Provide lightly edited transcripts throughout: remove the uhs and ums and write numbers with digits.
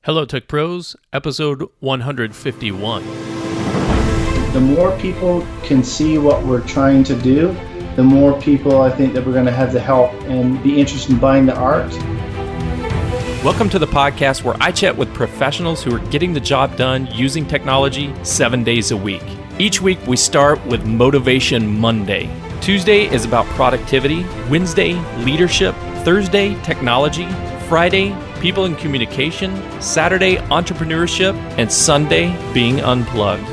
Hello Tech Pros, episode 151. The more people can see what we're trying to do, the more people I think that we're going to have the help and be interested in buying the art. Welcome to the podcast where I chat with professionals who are getting the job done using technology 7 days a week. Each week we start with Motivation Monday. Tuesday is about productivity, Wednesday, leadership, Thursday, technology, Friday, people and communication, Saturday, entrepreneurship, and Sunday, being unplugged.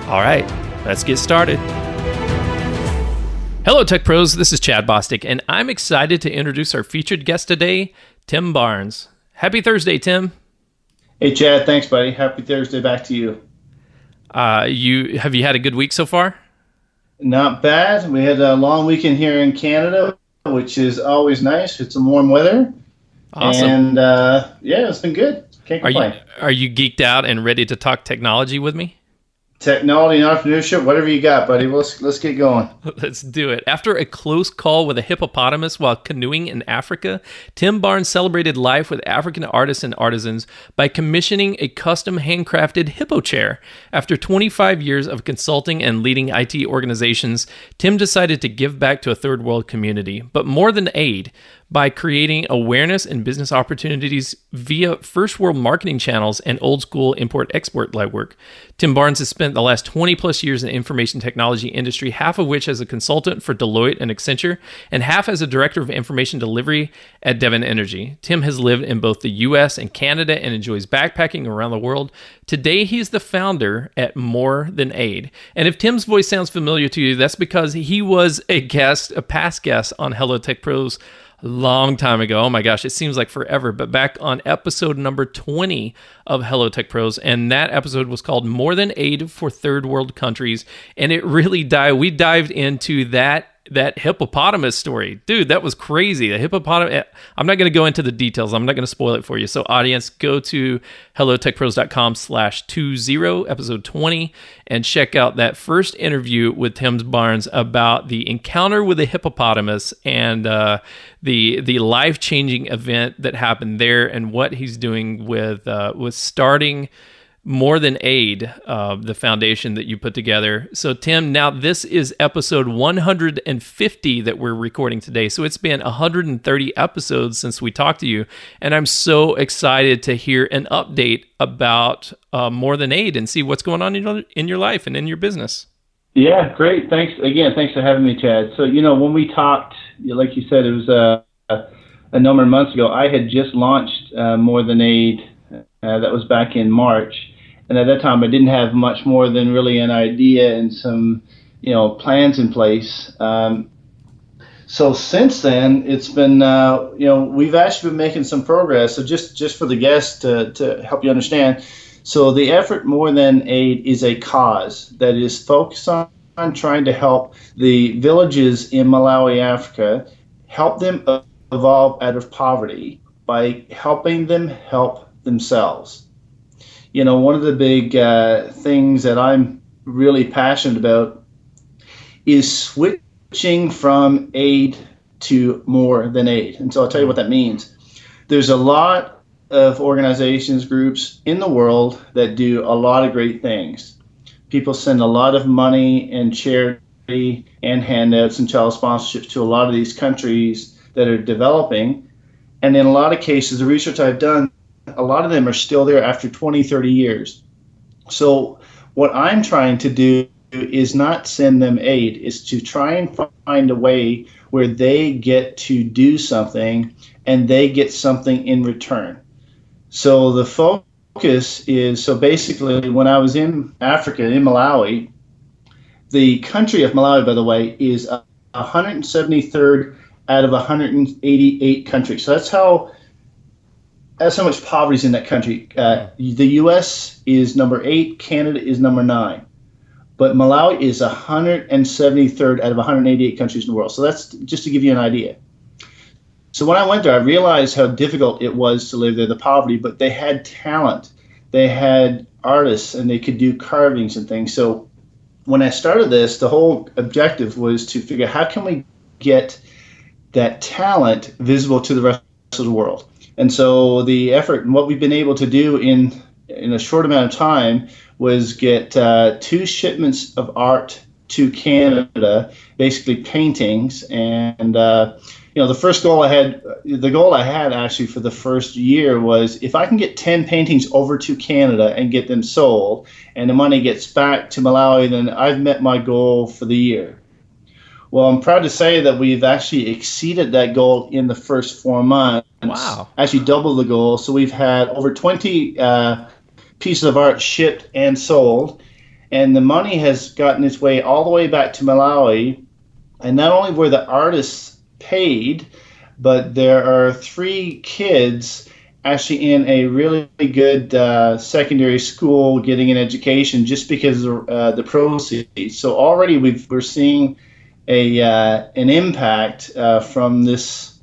All right, let's get started. Hello, Tech Pros. This is Chad Bostic, and I'm excited to introduce our featured guest today, Tim Barnes. Happy Thursday, Tim. Hey, Chad. Thanks, buddy. Happy Thursday back to you. Have you had a good week so far? Not bad. We had a long weekend here in Canada, which is always nice. It's some warm weather. Awesome. And it's been good. Can't complain. Are you geeked out and ready to talk technology with me? Technology and entrepreneurship, whatever you got, buddy. Let's get going. Let's do it. After a close call with a hippopotamus while canoeing in Africa, Tim Barnes celebrated life with African artists and artisans by commissioning a custom handcrafted hippo chair. After 25 years of consulting and leading IT organizations, Tim decided to give back to a third world community, but MoreThanAid, by creating awareness and business opportunities via first world marketing channels and old school import-export legwork. Tim Barnes has spent the last 20 plus years in the information technology industry, half of which as a consultant for Deloitte and Accenture, and half as a director of information delivery at Devon Energy. Tim has lived in both the US and Canada and enjoys backpacking around the world. Today, he's the founder at MoreThanAid. And if Tim's voice sounds familiar to you, that's because he was a past guest on Hello Tech Pros a long time ago. Oh my gosh, it seems like forever, but back on episode number 20 of Hello Tech Pros, and that episode was called MoreThanAid for Third World Countries, and it really we dived into that hippopotamus story. Dude, that was crazy. The hippopotamus, I'm not going to go into the details. I'm not going to spoil it for you. So audience, go to hellotechpros.com/20, episode 20, and check out that first interview with Tim Barnes about the encounter with the hippopotamus and the life-changing event that happened there and what he's doing with starting MoreThanAid, the foundation that you put together. So Tim, now this is episode 150 that we're recording today. So it's been 130 episodes since we talked to you. And I'm so excited to hear an update about MoreThanAid and see what's going on in your life and in your business. Yeah, great. Thanks for having me, Chad. So, when we talked, like you said, it was a number of months ago, I had just launched MoreThanAid. That was back in March. And at that time, I didn't have much more than really an idea and some, plans in place. So since then, it's been, we've actually been making some progress. So just for the guests to help you understand. So the effort MoreThanAid is a cause that is focused on trying to help the villages in Malawi, Africa, help them evolve out of poverty by helping them help themselves. One of the big things that I'm really passionate about is switching from aid to MoreThanAid. And so I'll tell you what that means. There's a lot of organizations, groups in the world that do a lot of great things. People send a lot of money and charity and handouts and child sponsorships to a lot of these countries that are developing. And in a lot of cases, the research I've done, a lot of them are still there after 20, 30 years. So what I'm trying to do is not send them aid, is to try and find a way where they get to do something and they get something in return. So the focus is, so basically when I was in Africa, in Malawi, the country of Malawi, by the way, is 173rd out of 188 countries. So that's how much poverty is in that country. The U.S. is number 8, Canada is number 9. But Malawi is 173rd out of 188 countries in the world. So that's just to give you an idea. So when I went there, I realized how difficult it was to live there, the poverty, but they had talent. They had artists, and they could do carvings and things. So when I started this, the whole objective was to figure out how can we get that talent visible to the rest of the world. And so the effort and what we've been able to do in a short amount of time was get 2 shipments of art to Canada, basically paintings. And the goal I had actually for the first year was, if I can get 10 paintings over to Canada and get them sold, and the money gets back to Malawi, then I've met my goal for the year. Well, I'm proud to say that we've actually exceeded that goal in the first 4 months. Wow. Actually double the goal. So we've had over 20 pieces of art shipped and sold, and the money has gotten its way all the way back to Malawi. And not only were the artists paid, but there are 3 kids actually in a really good secondary school getting an education just because of the proceeds. So already we're seeing an impact from this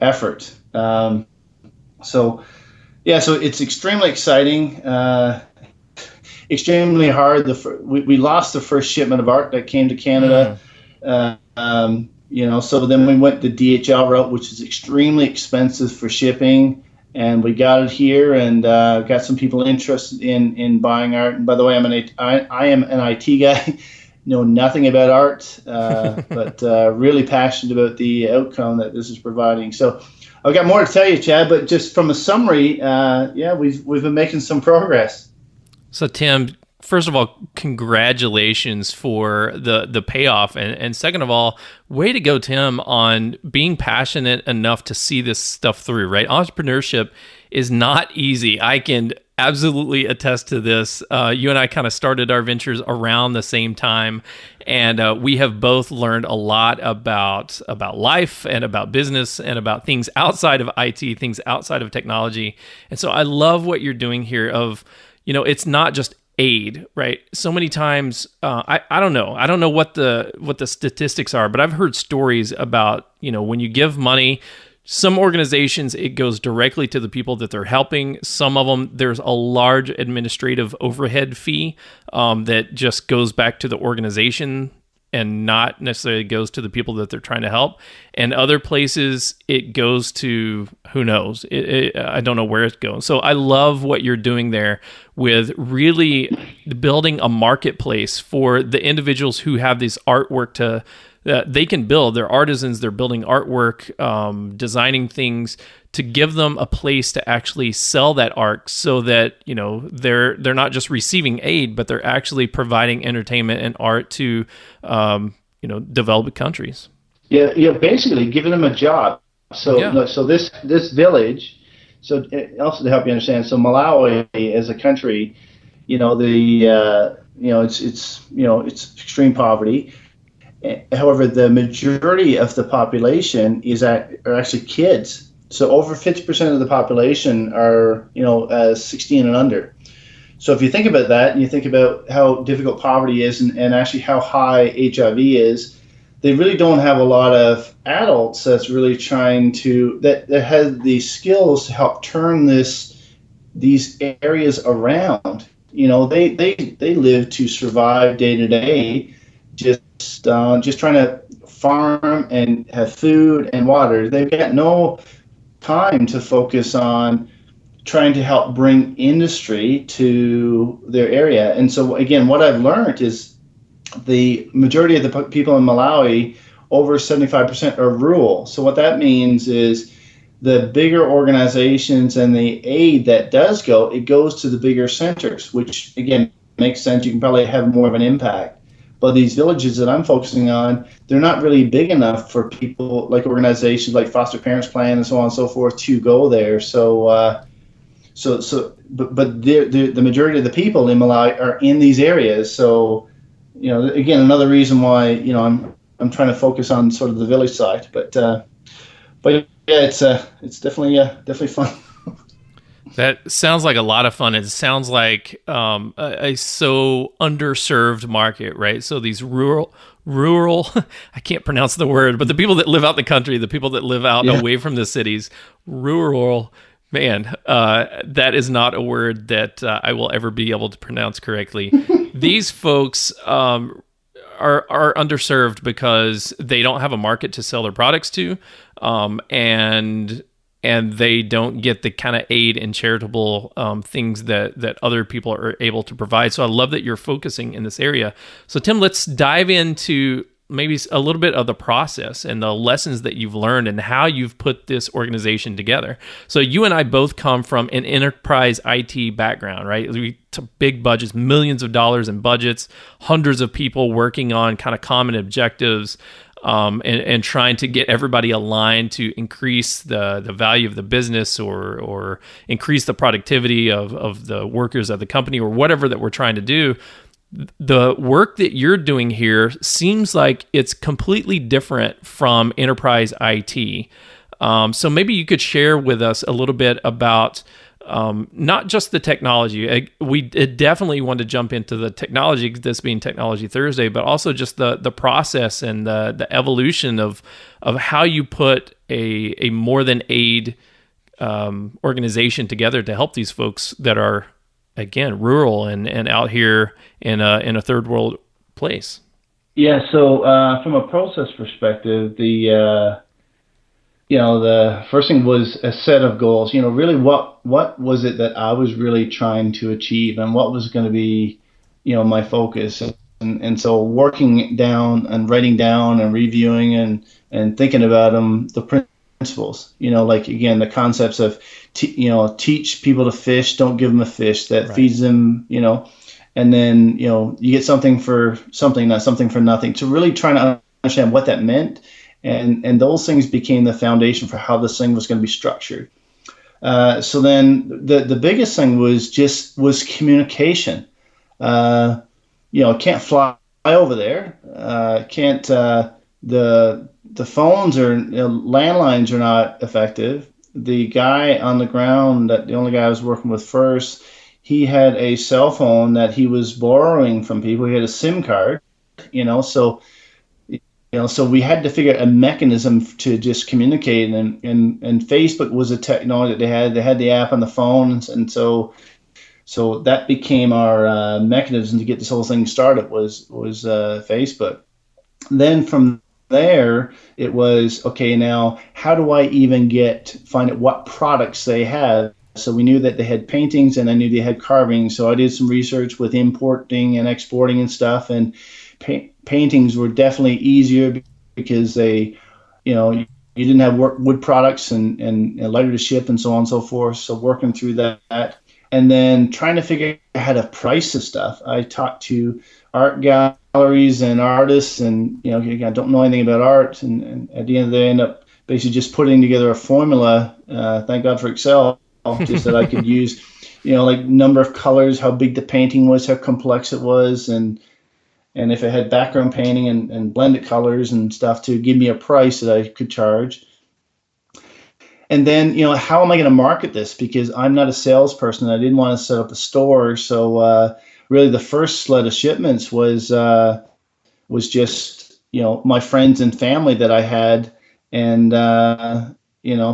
effort. So it's extremely exciting, extremely hard. We lost the first shipment of art that came to Canada. So then we went the DHL route, which is extremely expensive for shipping, and we got it here, and got some people interested in buying art. And by the way, I am an IT guy. Know nothing about art, but really passionate about the outcome that this is providing. So I've got more to tell you, Chad, but just from a summary, we've been making some progress. So Tim, first of all, congratulations for the payoff, and second of all, way to go, Tim, on being passionate enough to see this stuff through. Right, entrepreneurship is not easy. I can absolutely attest to this. You and I kind of started our ventures around the same time, and we have both learned a lot about life and about business and about things outside of IT, things outside of technology. And so I love what you're doing here of, it's not just aid, right? So many times, I don't know what the statistics are, but I've heard stories about, when you give money, some organizations, it goes directly to the people that they're helping. Some of them, there's a large administrative overhead fee that just goes back to the organization and not necessarily goes to the people that they're trying to help. And other places, it goes to who knows. I don't know where it goes. So I love what you're doing there with really building a marketplace for the individuals who have this artwork to they can build. They're artisans. They're building artwork, designing things to give them a place to actually sell that art, so that they're not just receiving aid, but they're actually providing entertainment and art to developed countries. Yeah, basically giving them a job. So this village. So also to help you understand, so Malawi as a country, it's extreme poverty. However, the majority of the population are actually kids. So over 50% of the population are 16 and under. So if you think about that, and you think about how difficult poverty is, and actually how high HIV is, they really don't have a lot of adults that's really trying to that has the skills to help turn these areas around. They live to survive day to day, just trying to farm and have food and water. They've got no time to focus on trying to help bring industry to their area. And so again, what I've learned is the majority of the people in Malawi, over 75%, are rural. So what that means is the bigger organizations and the aid that does go, it goes to the bigger centers, which again makes sense. You can probably have more of an impact. But these villages that I'm focusing on, they're not really big enough for people like organizations like Foster Parents Plan and so on and so forth to go there. But the majority of the people in Malawi are in these areas. So, again, another reason why I'm trying to focus on sort of the village side. But yeah, it's definitely fun. That sounds like a lot of fun. It sounds like a so underserved market, right? So these rural, I can't pronounce the word, but the people that live out in the country, the people that live out away from the cities, rural, man, that is not a word that I will ever be able to pronounce correctly. These folks are underserved because they don't have a market to sell their products to, and and they don't get the kind of aid and charitable things that other people are able to provide. So I love that you're focusing in this area. So Tim, let's dive into maybe a little bit of the process and the lessons that you've learned and how you've put this organization together. So you and I both come from an enterprise IT background, right? We big budgets, millions of dollars in budgets, hundreds of people working on kind of common objectives, and trying to get everybody aligned to increase the value of the business or increase the productivity of the workers of the company or whatever that we're trying to do. The work that you're doing here seems like it's completely different from enterprise IT. So maybe you could share with us a little bit about not just the technology. We definitely want to jump into the technology, this being Technology Thursday, but also just the process and the evolution of how you put a MoreThanAid organization together to help these folks that are, again, rural and out here in a third world place. Yeah. So from a process perspective, the first thing was a set of goals. Really, what was it that I was really trying to achieve, and what was going to be, my focus. And so working down and writing down and reviewing and thinking about them, the principles. Like, again, the concepts of teach people to fish, don't give them a fish that feeds them. And then you get something for something, not something for nothing. To really trying to understand what that meant. And those things became the foundation for how this thing was going to be structured. So then the biggest thing was communication. Can't fly over there. Can't the phones or landlines are not effective. The guy on the ground, the only guy I was working with first, he had a cell phone that he was borrowing from people. He had a SIM card, so. So we had to figure out a mechanism to just communicate, and Facebook was a technology that they had. They had the app on the phones, and so that became our mechanism to get this whole thing started was Facebook. Then from there, it was, okay, now how do I even find out what products they have? So we knew that they had paintings, and I knew they had carving. So I did some research with importing and exporting and stuff, and paintings were definitely easier because they, you didn't have wood products and lighter to ship and so on and so forth. So working through that, and then trying to figure out how to price the stuff. I talked to art galleries and artists, and I don't know anything about art, and at the end of the day, I end up basically just putting together a formula. Thank God for Excel, just that I could use, like number of colors, how big the painting was, how complex it was, and if it had background painting and blended colors and stuff to give me a price that I could charge. And then, how am I going to market this? Because I'm not a salesperson. I didn't want to set up a store. So really the first sled of shipments was just, my friends and family that I had. And,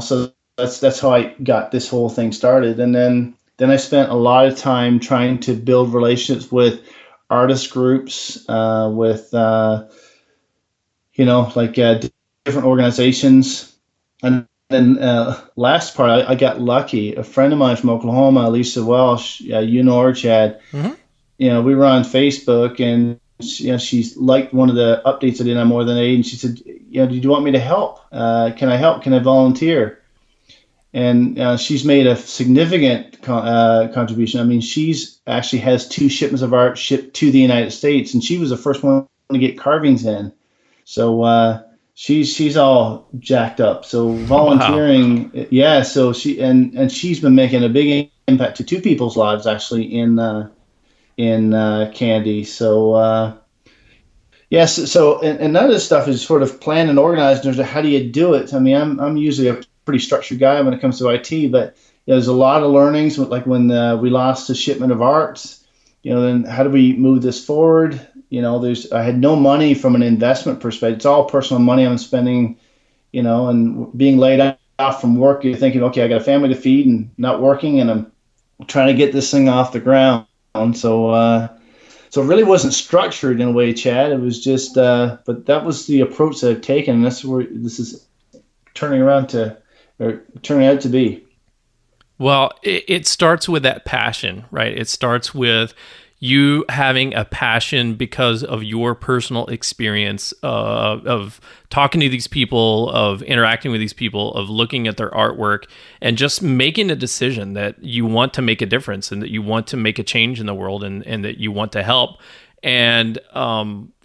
so that's how I got this whole thing started. And then I spent a lot of time trying to build relationships with artist groups, with different organizations. And then last part, I got lucky. A friend of mine from Oklahoma, Lisa Welsh, you know her, Chad. Mm-hmm. We were on Facebook, and she's liked one of the updates I did on MoreThanAid, and she said, do you want me to help? Can I help? Can I volunteer? And she's made a significant contribution. I mean, she's actually has 2 shipments of art shipped to the United States, and she was the first one to get carvings in. So she's all jacked up. So volunteering, wow. Yeah. So she's been making a big impact to 2 people's lives actually in Candy. So yes. So and none of this stuff is sort of planned and organized in terms of how do you do it. I mean, I'm usually a pretty structured guy when it comes to IT, but there's a lot of learnings. Like when we lost the shipment of art, then how do we move this forward? I had no money from an investment perspective. It's all personal money I'm spending, and being laid off from work, you're thinking, okay, I got a family to feed and not working, and I'm trying to get this thing off the ground. So it really wasn't structured in a way, Chad. It was just, but that was the approach that I've taken. And that's where this is turning around to turn out to be. Well, it starts with that passion, right? It starts with you having a passion because of your personal experience of talking to these people, of interacting with these people, of looking at their artwork, and just making a decision that you want to make a difference and that you want to make a change in the world and that you want to help. And,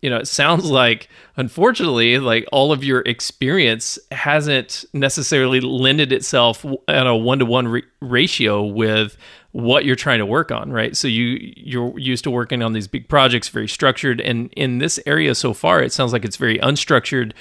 it sounds like, unfortunately, like all of your experience hasn't necessarily lended itself at a 1-to-1 ratio with what you're trying to work on, right? So you're used to working on these big projects, very structured. And in this area so far, it sounds like it's very unstructured.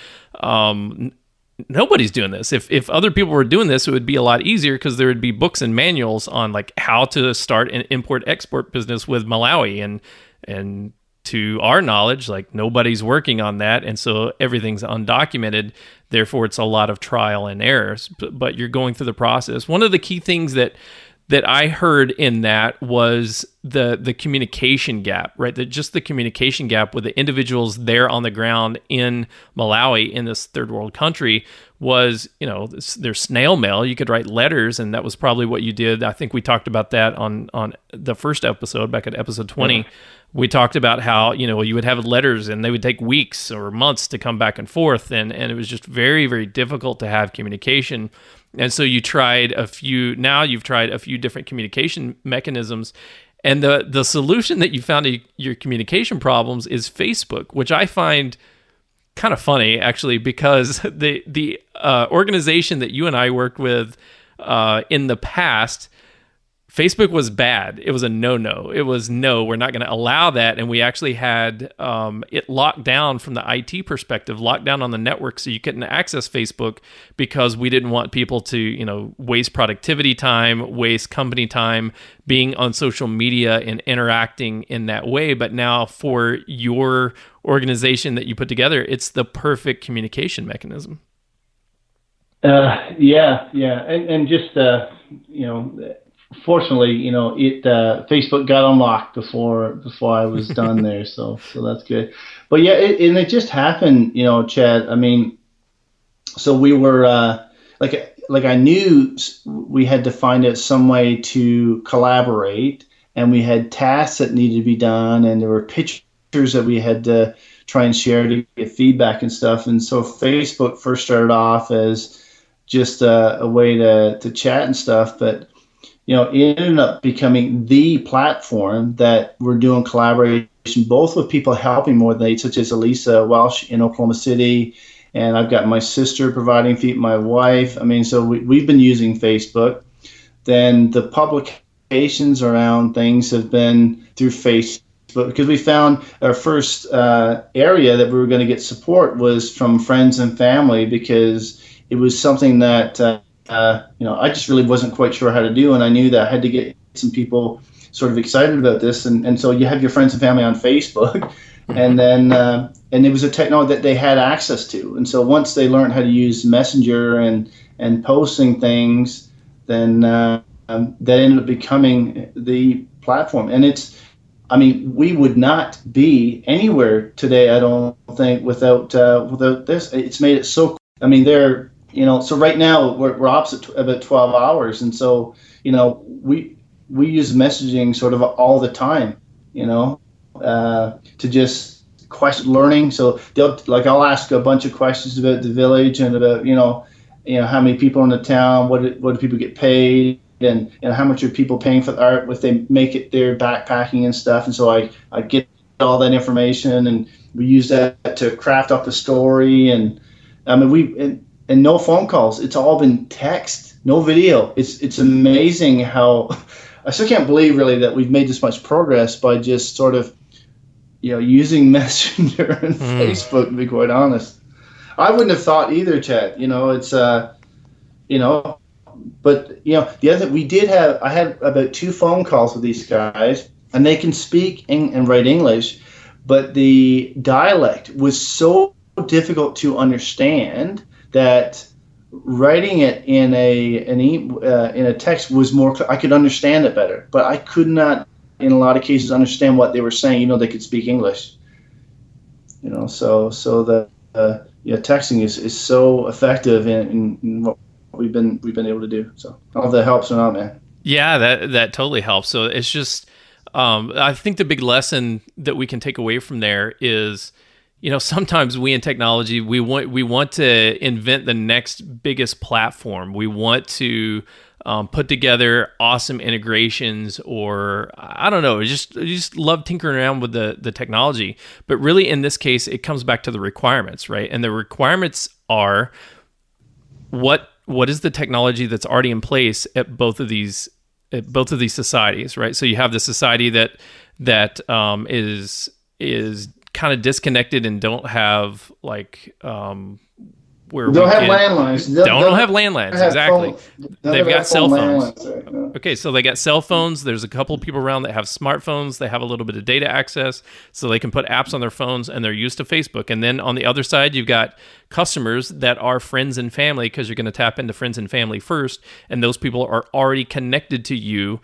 Nobody's doing this. If other people were doing this, it would be a lot easier because there would be books and manuals on like how to start an import-export business with Malawi. And to our knowledge, like nobody's working on that. And so everything's undocumented. Therefore, it's a lot of trial and errors, but you're going through the process. One of the key things that I heard in that was the communication gap, right? Just the communication gap with the individuals there on the ground in Malawi, in this third world country, was, there's snail mail. You could write letters, and that was probably what you did. I think we talked about that on the first episode, back at episode 20. Yeah. We talked about how, you would have letters and they would take weeks or months to come back and forth. And it was just very, very difficult to have communication. And so you've tried a few different communication mechanisms. And the solution that you found to your communication problems is Facebook, which I find kind of funny, actually, because the organization that you and I worked with in the past, Facebook was bad. It was a no-no. It was no, we're not going to allow that. And we actually had it locked down from the IT perspective, locked down on the network so you couldn't access Facebook because we didn't want people to, waste productivity time, waste company time being on social media and interacting in that way. But now for your organization that you put together, it's the perfect communication mechanism. Yeah. And just, fortunately, Facebook got unlocked before I was done there, so that's good. But yeah, it just happened, Chad. I mean, so we were like I knew we had to find out some way to collaborate, and we had tasks that needed to be done, and there were pictures that we had to try and share to get feedback and stuff. And so Facebook first started off as just a way to chat and stuff, but it ended up becoming the platform that we're doing collaboration, both with people helping MoreThanAid, such as Elisa Welsh in Oklahoma City, and I've got my sister providing feed, my wife. I mean, so we've been using Facebook. Then the publications around things have been through Facebook, because we found our first area that we were going to get support was from friends and family, because it was something that I just really wasn't quite sure how to do, and I knew that I had to get some people sort of excited about this, and so you have your friends and family on Facebook, and then and it was a technology that they had access to, and so once they learned how to use Messenger and posting things, then that ended up becoming the platform. And we would not be anywhere today, I don't think, without this. It's made it so. So right now we're opposite about 12 hours, and so we use messaging sort of all the time, to just learning. So I'll ask a bunch of questions about the village and about how many people in the town, what do people get paid, and how much are people paying for the art if they make it their backpacking and stuff. And so I get all that information, and we use that to craft up a story. And and no phone calls. It's all been text, no video. It's amazing how I still can't believe really that we've made this much progress by just sort of using Messenger and Facebook, to be quite honest. I wouldn't have thought either, Chad. It's but the other I had about 2 phone calls with these guys, and they can speak and write English, but the dialect was so difficult to understand that writing it in a text was more. I could understand it better, but I could not, in a lot of cases, understand what they were saying. They could speak English. So the texting is so effective in what we've been able to do. So I don't know if that helps or not, man. Yeah, that totally helps. So it's just, I think the big lesson that we can take away from there is, sometimes we in technology, we want to invent the next biggest platform. We want to put together awesome integrations, or I don't know, just love tinkering around with the technology. But really, in this case, it comes back to the requirements, right? And the requirements are what is the technology that's already in place at both of these societies, right? So you have the society that is kind of disconnected and don't have where don't have landlines. Don't have landlines, exactly. They've got cell phones. Right? No. Okay, so they got cell phones. There's a couple of people around that have smartphones. They have a little bit of data access, so they can put apps on their phones, and they're used to Facebook. And then on the other side, you've got customers that are friends and family, because you're going to tap into friends and family first, and those people are already connected to you.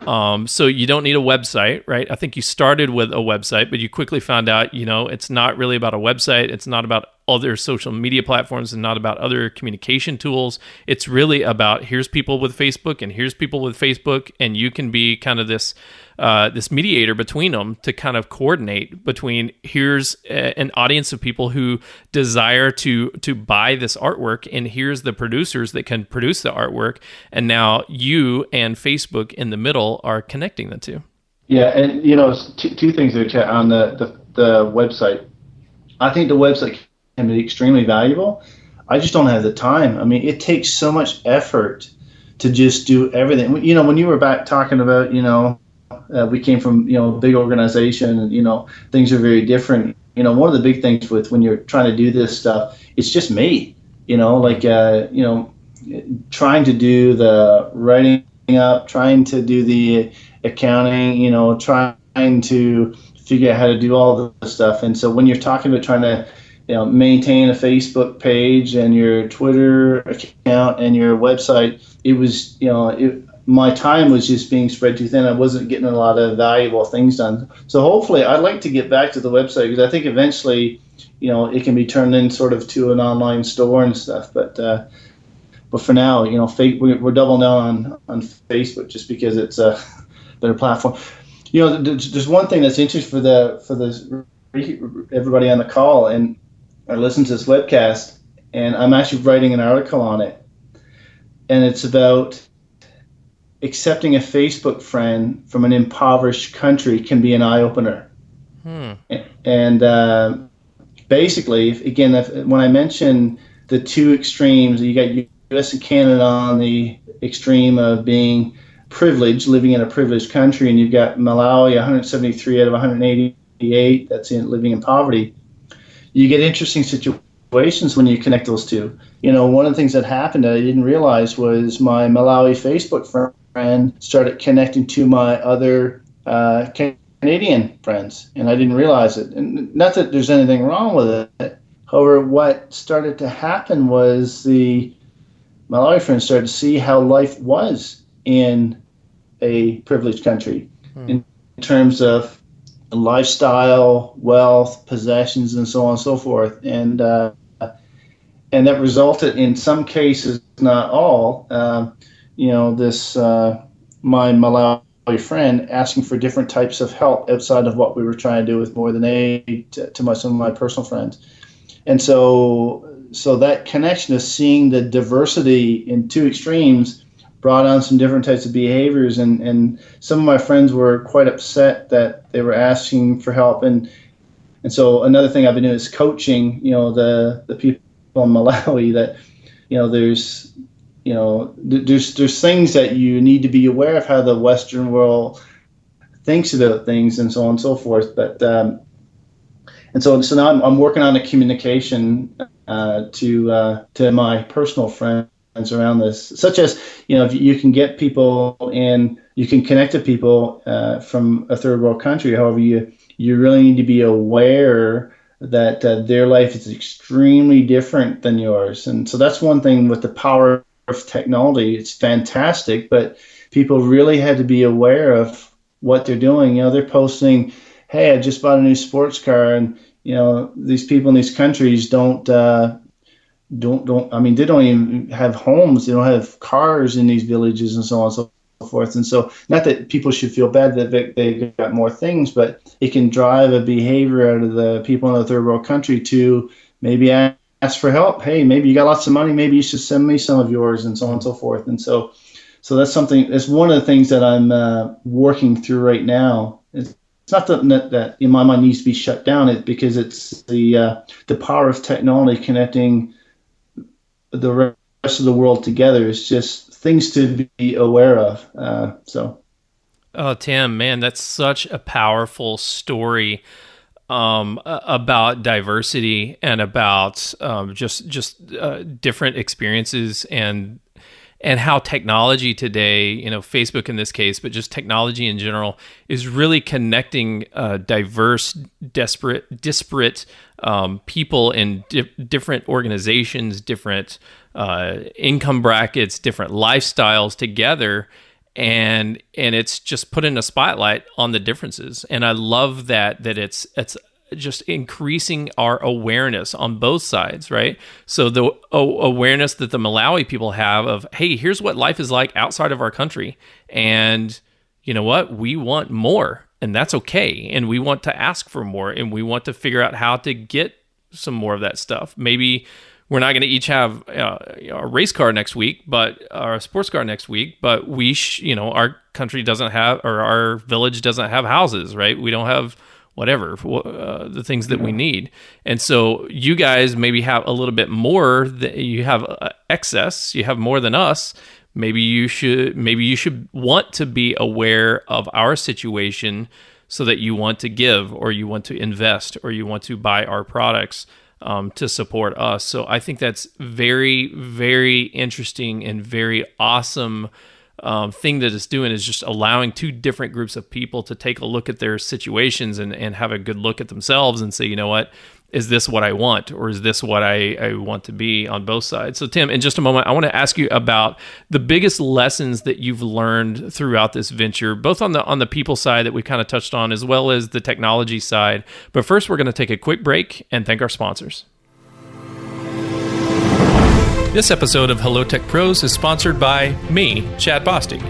So you don't need a website, right? I think you started with a website, but you quickly found out, it's not really about a website. It's not about other social media platforms and not about other communication tools. It's really about, here's people with Facebook and here's people with Facebook, and you can be kind of this mediator between them to kind of coordinate between, here's an audience of people who desire to buy this artwork, and here's the producers that can produce the artwork, and now you and Facebook in the middle are connecting the two. Yeah, and two things there, Chad, on the website. I think the website can be extremely valuable. I just don't have the time. I mean, it takes so much effort to just do everything. When you were back talking about, we came from, a big organization, and, things are very different. One of the big things with when you're trying to do this stuff, it's just me, trying to do the writing up, trying to do the accounting, trying to figure out how to do all the stuff. And so when you're talking about trying to maintain a Facebook page and your Twitter account and your website, it was, my time was just being spread too thin. I wasn't getting a lot of valuable things done. So hopefully, I'd like to get back to the website, because I think eventually, it can be turned in sort of to an online store and stuff. But for now, we're doubling down on Facebook just because it's a better platform. There's one thing that's interesting for everybody on the call, and I listen to this webcast, and I'm actually writing an article on it, and it's about accepting a Facebook friend from an impoverished country can be an eye-opener. And basically, when I mention the two extremes, you got U.S. and Canada on the extreme of being privileged, living in a privileged country, and you've got Malawi, 173 out of 188, that's living in poverty. You get interesting situations when you connect those two. One of the things that happened that I didn't realize was my Malawi Facebook friend started connecting to my other Canadian friends, and I didn't realize it. And not that there's anything wrong with it. However, what started to happen was the Malawi friends started to see how life was in a privileged country in terms of lifestyle, wealth, possessions, and so on and so forth, and that resulted in some cases, not all, this my Malawi friend asking for different types of help outside of what we were trying to do with MoreThanAid to some of my personal friends, and so that connection of seeing the diversity in two extremes brought on some different types of behaviors, and some of my friends were quite upset that they were asking for help, and so another thing I've been doing is coaching, the people in Malawi that, there's things that you need to be aware of how the Western world thinks about things and so on and so forth, but and so now I'm working on a communication to my personal friends around this, such as, if you can get people and you can connect to people from a third world country. However, you really need to be aware that their life is extremely different than yours. And so that's one thing with the power of technology. It's fantastic, but people really had to be aware of what they're doing. They're posting, hey, I just bought a new sports car, and these people in these countries don't I mean, they don't even have homes. They don't have cars in these villages and so on and so forth. And so, not that people should feel bad that they got more things, but it can drive a behavior out of the people in the third world country to maybe ask for help. Hey, maybe you got lots of money. Maybe you should send me some of yours, and so on and so forth. And so that's something. That's one of the things that I'm working through right now. It's not that in my mind needs to be shut down. It's because it's the power of technology connecting the rest of the world together. Is just things to be aware of. Oh, Tim, man, that's such a powerful story about diversity and about just different experiences and how technology today, Facebook in this case, but just technology in general, is really connecting diverse, disparate people in different organizations, different income brackets, different lifestyles together. And it's just putting a spotlight on the differences. And I love that it's just increasing our awareness on both sides, right? So the awareness that the Malawi people have of, hey, here's what life is like outside of our country. And you know what? We want more, and that's okay. And we want to ask for more, and we want to figure out how to get some more of that stuff. Maybe we're not going to each have a race car next week, or a sports car next week, but our country doesn't have, or our village doesn't have houses, right? We don't have whatever, the things that we need. And so you guys maybe have a little bit more, you have excess, you have more than us. Maybe you should want to be aware of our situation so that you want to give, or you want to invest, or you want to buy our products to support us. So I think that's very, very interesting and very awesome thing that it's doing, is just allowing two different groups of people to take a look at their situations and have a good look at themselves and say, you know what, is this what I want, or is this what I want to be on both sides? So Tim, in just a moment, I want to ask you about the biggest lessons that you've learned throughout this venture, both on the people side that we kind of touched on, as well as the technology side. But first, we're going to take a quick break and thank our sponsors. This episode of Hello Tech Pros is sponsored by me, Chad Bostic.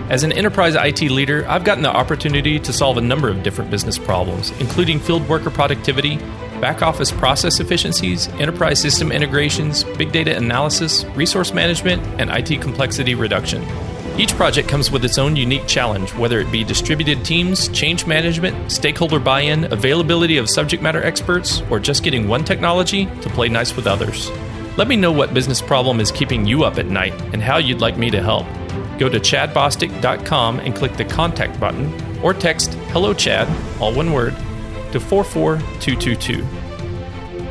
As an enterprise IT leader, I've gotten the opportunity to solve a number of different business problems, including field worker productivity, back office process efficiencies, enterprise system integrations, big data analysis, resource management, and IT complexity reduction. Each project comes with its own unique challenge, whether it be distributed teams, change management, stakeholder buy-in, availability of subject matter experts, or just getting one technology to play nice with others. Let me know what business problem is keeping you up at night and how you'd like me to help. Go to chadbostic.com and click the contact button, or text "Hello Chad," all one word, to 44222.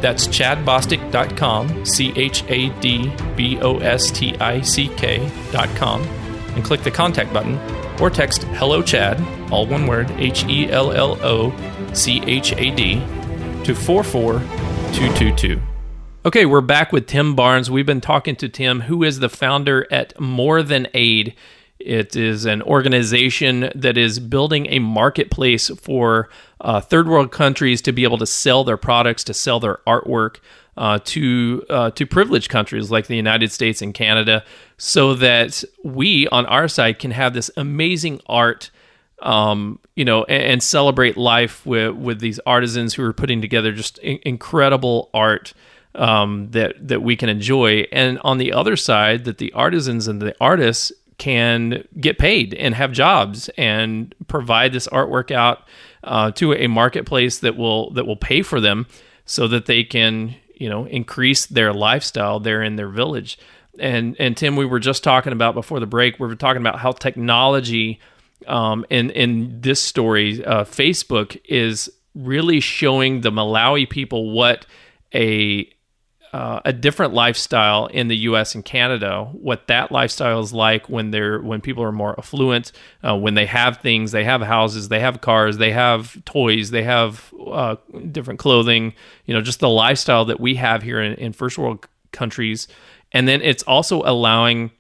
That's chadbostic.com, chadbostic.com, and click the contact button, or text "Hello Chad," all one word, HELLOCHAD, to 44222. Okay, we're back with Tim Barnes. We've been talking to Tim, who is the founder at MoreThanAid. It is an organization that is building a marketplace for third world countries to be able to sell their products, to sell their artwork to privileged countries like the United States and Canada, so that we on our side can have this amazing art, and celebrate life with these artisans who are putting together just incredible art that we can enjoy. And on the other side, that the artisans and the artists can get paid and have jobs and provide this artwork out to a marketplace that will pay for them, so that they can increase their lifestyle there in their village. And Tim, we were just talking about before the break, we were talking about how technology in this story, Facebook is really showing the Malawi people what a different lifestyle in the U.S. and Canada, what that lifestyle is like when people are more affluent, when they have things, they have houses, they have cars, they have toys, they have different clothing, just the lifestyle that we have here in first world countries. And then it's also allowing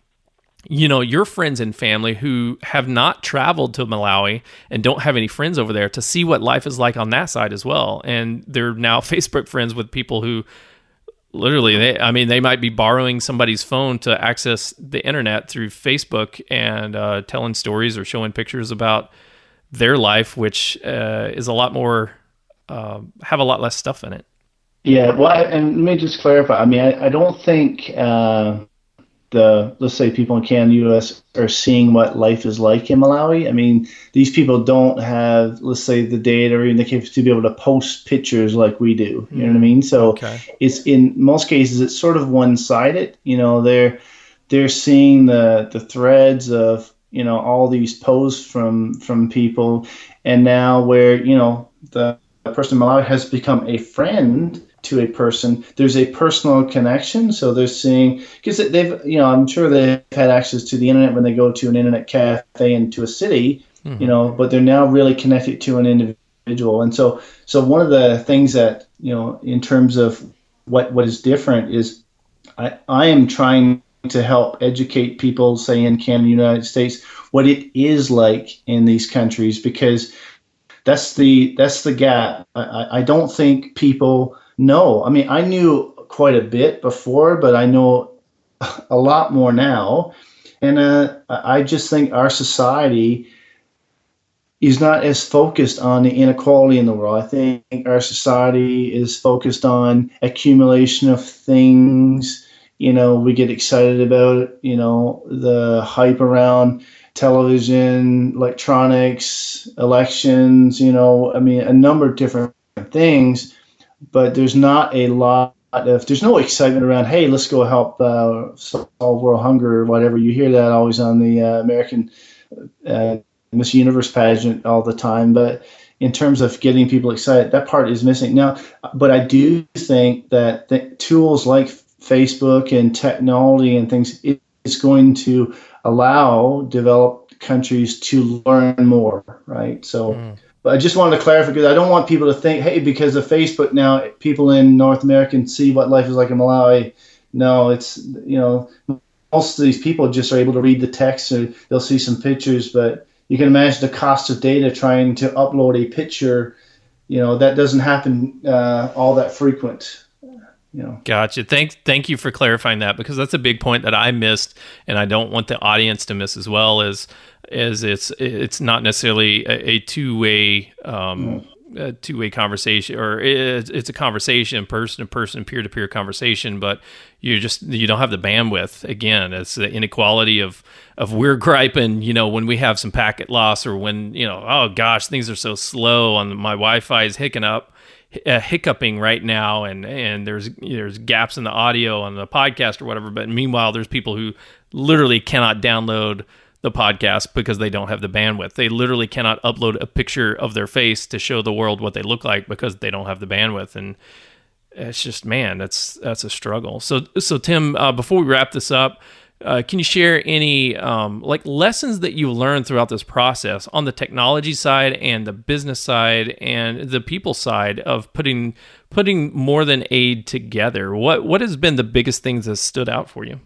your friends and family who have not traveled to Malawi and don't have any friends over there to see what life is like on that side as well. And they're now Facebook friends with people who Literally, they might be borrowing somebody's phone to access the internet through Facebook and telling stories or showing pictures about their life, which is a lot more, have a lot less stuff in it. Yeah, well, and let me just clarify. I mean, I don't think let's say people in Canada, U.S. are seeing what life is like in Malawi. I mean, these people don't have, let's say, the data or even the capability to be able to post pictures like we do. You know what I mean? So Okay. it's in most cases it's sort of one-sided. You know, they're seeing the threads of all these posts from people, and now where the person in Malawi has become a friend to a person, there's a personal connection. So they're seeing, because they've, I'm sure they've had access to the internet when they go to an internet cafe into a city, but they're now really connected to an individual. And so one of the things that, in terms of what is different is I am trying to help educate people, say in Canada, United States, what it is like in these countries, because that's the gap. I don't think people know. I mean, I knew quite a bit before, but I know a lot more now. And I just think our society is not as focused on the inequality in the world. I think our society is focused on accumulation of things. We get excited about, the hype around television, electronics, elections, I mean, a number of different things, but there's not a lot there's no excitement around, hey, let's go help solve world hunger or whatever. You hear that always on the American Miss Universe pageant all the time, but in terms of getting people excited, that part is missing now. But I do think that tools like Facebook and technology and things is going to allow developed countries to learn more, right? So, but I just wanted to clarify, because I don't want people to think, hey, because of Facebook now, people in North America can see what life is like in Malawi. No, it's, most of these people just are able to read the text, or they'll see some pictures, but you can imagine the cost of data trying to upload a picture, that doesn't happen all that frequent. Gotcha. Thank you for clarifying that, because that's a big point that I missed, and I don't want the audience to miss as well. Is it's not necessarily a two-way conversation, or it's a conversation, person to person, peer to peer conversation, but you don't have the bandwidth. Again, it's the inequality of we're griping, when we have some packet loss, or when oh gosh, things are so slow on my Wi-Fi is hiccuping right now, and there's gaps in the audio on the podcast or whatever. But meanwhile, there's people who literally cannot download the podcast because they don't have the bandwidth. They literally cannot upload a picture of their face to show the world what they look like because they don't have the bandwidth. And it's just, man, that's a struggle. So Tim, before we wrap this up, can you share any lessons that you learned throughout this process on the technology side and the business side and the people side of putting MoreThanAid together? What has been the biggest things that stood out for you?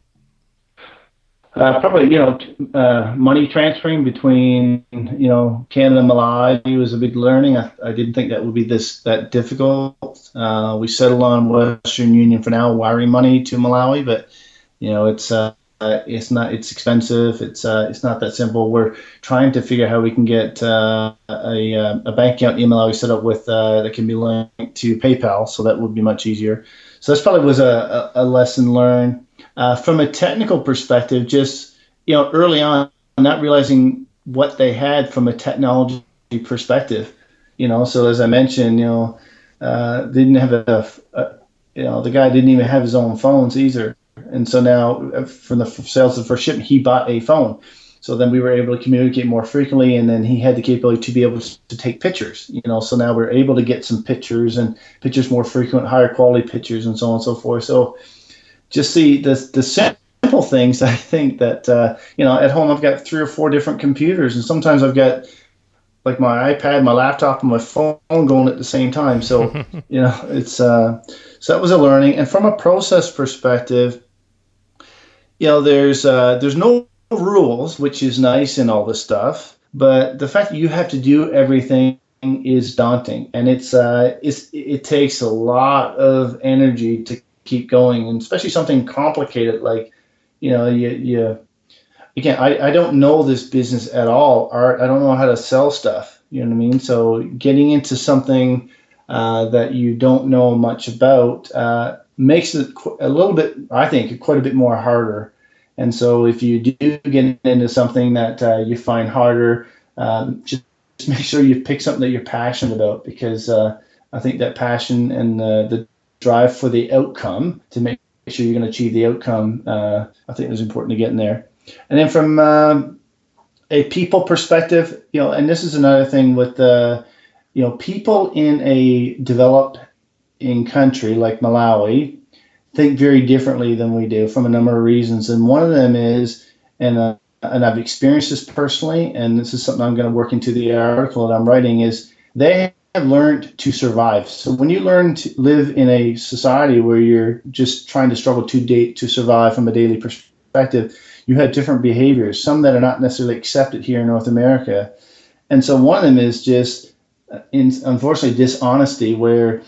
Probably, money transferring between, Canada and Malawi was a big learning. I didn't think that would be that difficult. We settled on Western Union for now, wiring money to Malawi, but, it's expensive. It's not that simple. We're trying to figure out how we can get a bank account in Malawi set up with that can be linked to PayPal, so that would be much easier. So this probably was a lesson learned. From a technical perspective, just early on, not realizing what they had from a technology perspective. So as I mentioned, they didn't have the guy didn't even have his own phones either. And so now, from the sales of the first shipment, he bought a phone. So then we were able to communicate more frequently, and then he had the capability to be able to take pictures. So now we're able to get some pictures more frequent, higher quality pictures, and so on and so forth. So just the simple things. I think that at home I've got 3 or 4 different computers, and sometimes I've got like my iPad, my laptop, and my phone going at the same time. So it's so that was a learning. And from a process perspective, there's no rules, which is nice and all this stuff, but the fact that you have to do everything is daunting, and it takes a lot of energy to keep going, and especially something complicated like, you again, I don't know this business at all. Art, I don't know how to sell stuff. You know what I mean? So getting into something that you don't know much about makes it a little bit, I think, quite a bit more harder. And so if you do get into something that you find harder, just make sure you pick something that you're passionate about, because I think that passion and the drive for the outcome to make sure you're going to achieve the outcome, I think is important to get in there. And then from a people perspective, and this is another thing with people in a developing country like Malawi think very differently than we do from a number of reasons. And one of them is, and I've experienced this personally, and this is something I'm going to work into the article that I'm writing, is they have learned to survive. So when you learn to live in a society where you're just trying to struggle to survive from a daily perspective, you have different behaviors, some that are not necessarily accepted here in North America. And so one of them is just, unfortunately, dishonesty, where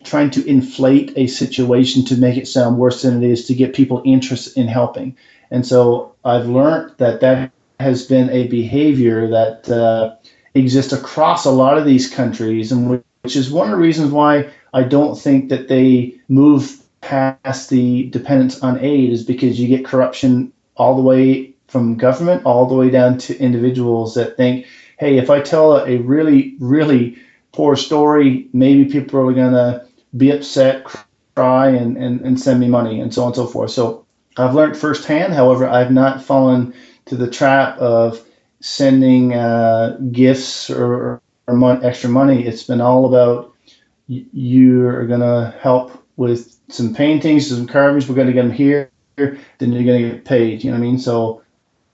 trying to inflate a situation to make it sound worse than it is to get people interested in helping. And so I've learned that has been a behavior that exists across a lot of these countries, and which is one of the reasons why I don't think that they move past the dependence on aid, is because you get corruption all the way from government all the way down to individuals that think, hey, if I tell a really, really poor story, maybe people are going to be upset, cry, and send me money, and so on and so forth. So I've learned firsthand. However, I've not fallen to the trap of sending gifts or extra money. It's been all about, you're going to help with some paintings, some carvings. We're going to get them here. Then you're going to get paid. You know what I mean? So,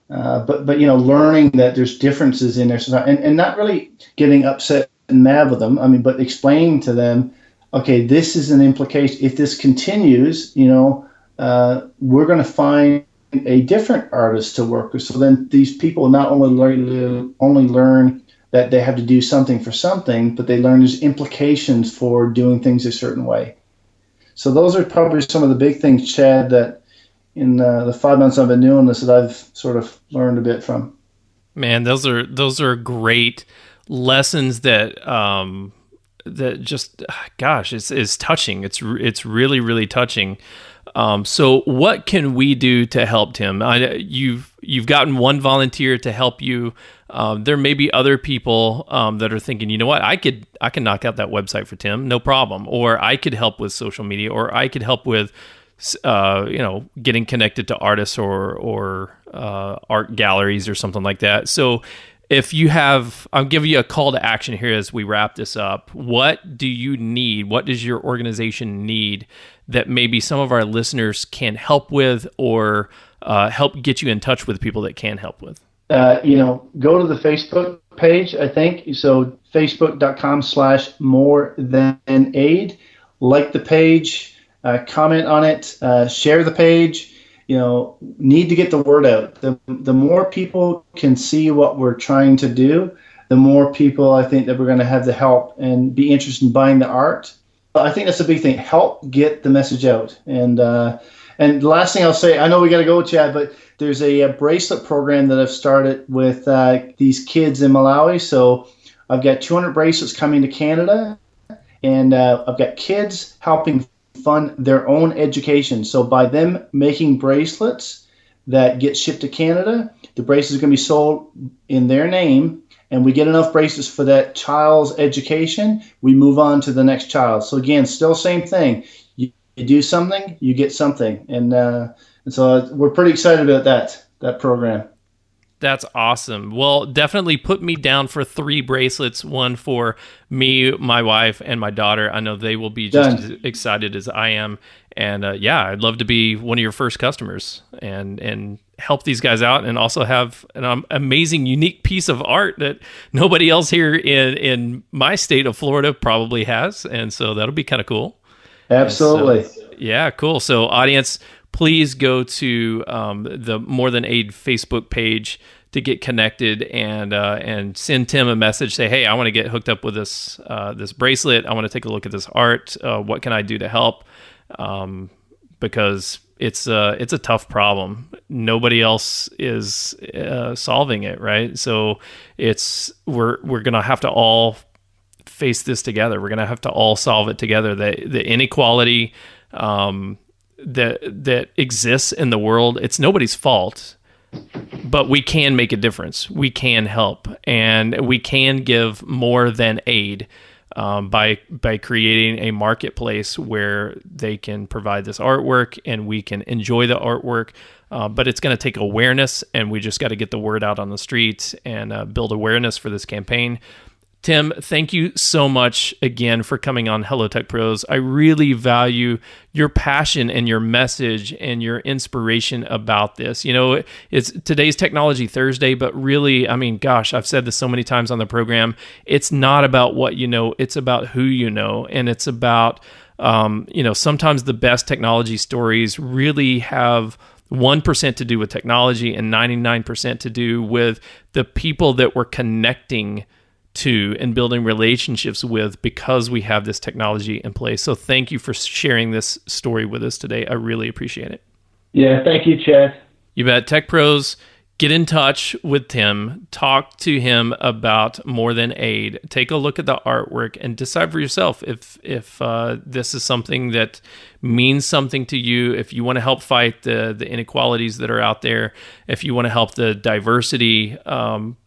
but learning that there's differences in their society, and not really getting upset and mad with them. I mean, but explaining to them, okay, this is an implication. If this continues, we're going to find a different artist to work with. So then these people not only learn that they have to do something for something, but they learn there's implications for doing things a certain way. So those are probably some of the big things, Chad, that in the 5 months I've been doing this, that I've sort of learned a bit from. Man, those are great lessons that just, gosh, it's touching. It's really, really touching. So what can we do to help Tim? You've gotten one volunteer to help you. There may be other people that are thinking, you know what, I can knock out that website for Tim, no problem. Or I could help with social media, or I could help with getting connected to artists or art galleries or something like that. So if you have, I'll give you a call to action here as we wrap this up. What do you need? What does your organization need that maybe some of our listeners can help with, or help get you in touch with people that can help with? Go to the Facebook page, I think. So facebook.com/MoreThanAid. Like the page, comment on it, share the page. Need to get the word out. The more people can see what we're trying to do, the more people I think that we're going to have the help and be interested in buying the art. I think that's a big thing. Help get the message out. And the last thing I'll say, I know we got to go, Chad, but there's a bracelet program that I've started with these kids in Malawi. So I've got 200 bracelets coming to Canada, and I've got kids helping fund their own education. So by them making bracelets that get shipped to Canada, the bracelets are going to be sold in their name, and we get enough bracelets for that child's education, we move on to the next child. So again, still same thing. You do something, you get something. And so we're pretty excited about that program. That's awesome. Well, definitely put me down for 3 bracelets, one for me, my wife, and my daughter. I know they will be just as excited as I am. And I'd love to be one of your first customers and help these guys out, and also have an amazing, unique piece of art that nobody else here in my state of Florida probably has. And so that'll be kind of cool. Absolutely. So, cool. So audience, please go to the MoreThanAid Facebook page to get connected, and send Tim a message. Say, hey, I want to get hooked up with this bracelet. I want to take a look at this art. What can I do to help? because it's a tough problem. Nobody else is solving it, right? So we're going to have to all face this together. We're going to have to all solve it together. The inequality that exists in the world, it's nobody's fault, but we can make a difference. We can help, and we can give more than aid by creating a marketplace where they can provide this artwork and we can enjoy the artwork. But it's going to take awareness, and we just got to get the word out on the streets and build awareness for this campaign. Tim, thank you so much again for coming on Hello Tech Pros. I really value your passion and your message and your inspiration about this. You know, it's today's Technology Thursday, but really, I mean, gosh, I've said this so many times on the program. It's not about what you know, it's about who you know. And it's about, sometimes the best technology stories really have 1% to do with technology and 99% to do with the people that we're connecting to and building relationships with because we have this technology in place. So thank you for sharing this story with us today. I really appreciate it. Yeah, thank you, Chad. You bet. Tech Pros, get in touch with Tim. Talk to him about MoreThanAid. Take a look at the artwork and decide for yourself if this is something that means something to you. If you want to help fight the inequalities that are out there, if you want to help the diversity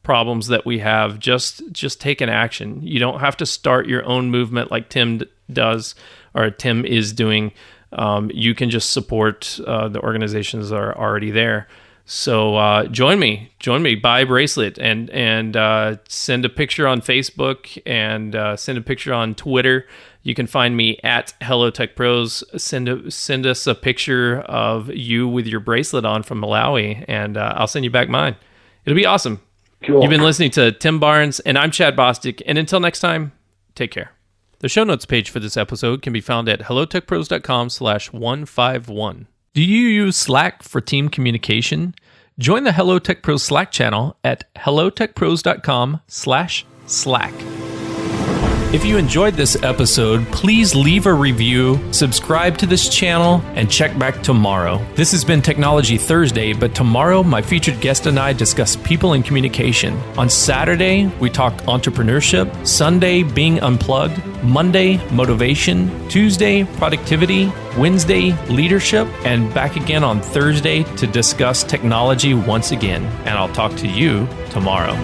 problems that we have, just take an action. You don't have to start your own movement like Tim does or Tim is doing. You can just support the organizations that are already there. So join me, buy a bracelet and send a picture on Facebook and send a picture on Twitter. You can find me at Hello Tech Pros. Send us a picture of you with your bracelet on from Malawi, and I'll send you back mine. It'll be awesome. Cool. You've been listening to Tim Barnes, and I'm Chad Bostic. And until next time, take care. The show notes page for this episode can be found at hellotechpros.com/151. Do you use Slack for team communication? Join the Hello Tech Pros Slack channel at hellotechpros.com/Slack. If you enjoyed this episode, please leave a review, subscribe to this channel, and check back tomorrow. This has been Technology Thursday, but tomorrow my featured guest and I discuss people and communication. On Saturday, we talk entrepreneurship, Sunday, being unplugged, Monday, motivation, Tuesday, productivity, Wednesday, leadership, and back again on Thursday to discuss technology once again. And I'll talk to you tomorrow.